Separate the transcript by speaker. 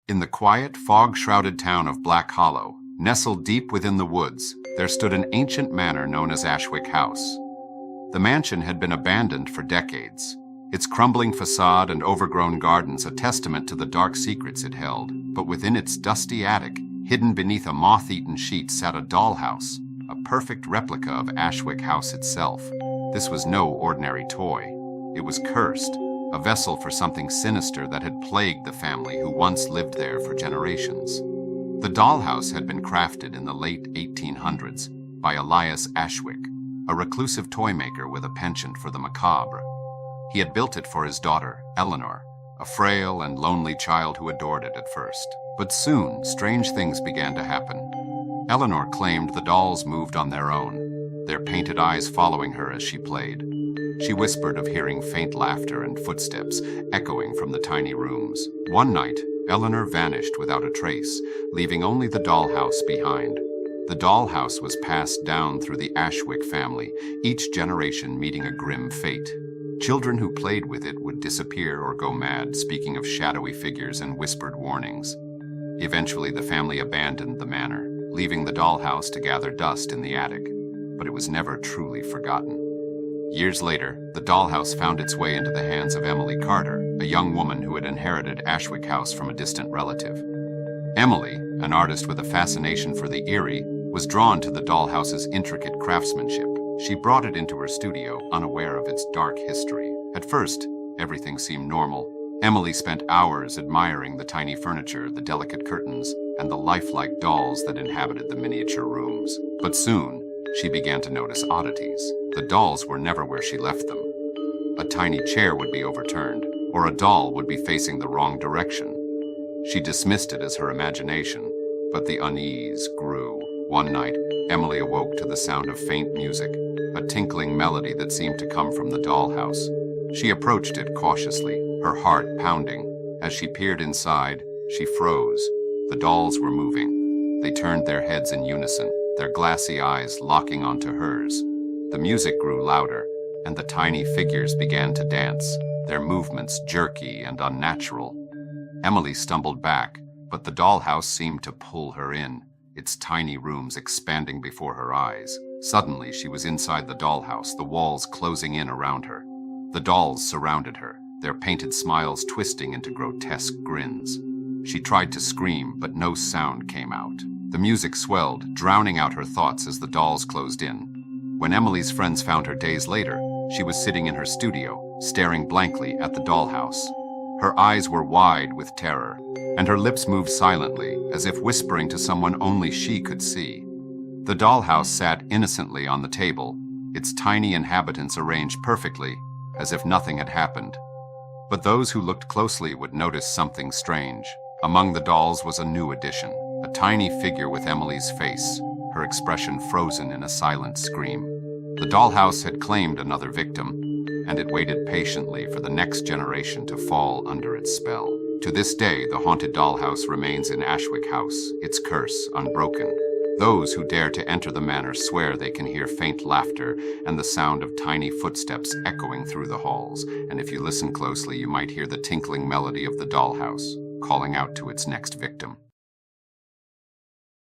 Speaker 1: In the quiet, fog-shrouded town of Black Hollow, nestled deep within the woods, there stood an ancient manor known as Ashwick House. The mansion had been abandoned for decades, its crumbling facade and overgrown gardens a testament to the dark secrets it held. But within its dusty attic, hidden beneath a moth-eaten sheet, sat a dollhouse, a perfect replica of Ashwick House itself. This was no ordinary toy. It was cursed, a vessel for something sinister that had plagued the family who once lived there for generations. The dollhouse had been crafted in the late 1800s by Elias Ashwick, a reclusive toy maker with a penchant for the macabre. He had built it for his daughter, Eleanor, a frail and lonely child who adored it at first. But soon, strange things began to happen. Eleanor claimed the dolls moved on their own, their painted eyes following her as she played. She whispered of hearing faint laughter and footsteps echoing from the tiny rooms. One night, Eleanor vanished without a trace, leaving only the dollhouse behind. The dollhouse was passed down through the Ashwick family, each generation meeting a grim fate. Children who played with it would disappear or go mad, speaking of shadowy figures and whispered warnings. Eventually, the family abandoned the manor, leaving the dollhouse to gather dust in the attic. But it was never truly forgotten. Years later, the dollhouse found its way into the hands of Emily Carter, a young woman who had inherited Ashwick House from a distant relative. Emily, an artist with a fascination for the eerie, was drawn to the dollhouse's intricate craftsmanship. She brought it into her studio, unaware of its dark history. At first, everything seemed normal. Emily spent hours admiring the tiny furniture, the delicate curtains, and the lifelike dolls that inhabited the miniature rooms. But soon, she began to notice oddities. The dolls were never where she left them. A tiny chair would be overturned, or a doll would be facing the wrong direction. She dismissed it as her imagination, but the unease grew. One night, Emily awoke to the sound of faint music, a tinkling melody that seemed to come from the dollhouse. She approached it cautiously, her heart pounding. As she peered inside, she froze. The dolls were moving. They turned their heads in unison, their glassy eyes locking onto hers. The music grew louder, and the tiny figures began to dance, their movements jerky and unnatural. Emily stumbled back, but the dollhouse seemed to pull her in, its tiny rooms expanding before her eyes. Suddenly, she was inside the dollhouse, the walls closing in around her. The dolls surrounded her, their painted smiles twisting into grotesque grins. She tried to scream, but no sound came out. The music swelled, drowning out her thoughts as the dolls closed in. When Emily's friends found her days later, she was sitting in her studio, staring blankly at the dollhouse. Her eyes were wide with terror, and her lips moved silently, as if whispering to someone only she could see. The dollhouse sat innocently on the table, its tiny inhabitants arranged perfectly, as if nothing had happened. But those who looked closely would notice something strange. Among the dolls was a new addition, a tiny figure with Emily's face, her expression frozen in a silent scream. The dollhouse had claimed another victim, and it waited patiently for the next generation to fall under its spell. To this day, the haunted dollhouse remains in Ashwick House, its curse unbroken. Those who dare to enter the manor swear they can hear faint laughter and the sound of tiny footsteps echoing through the halls, and if you listen closely, you might hear the tinkling melody of the dollhouse, calling out to its next victim.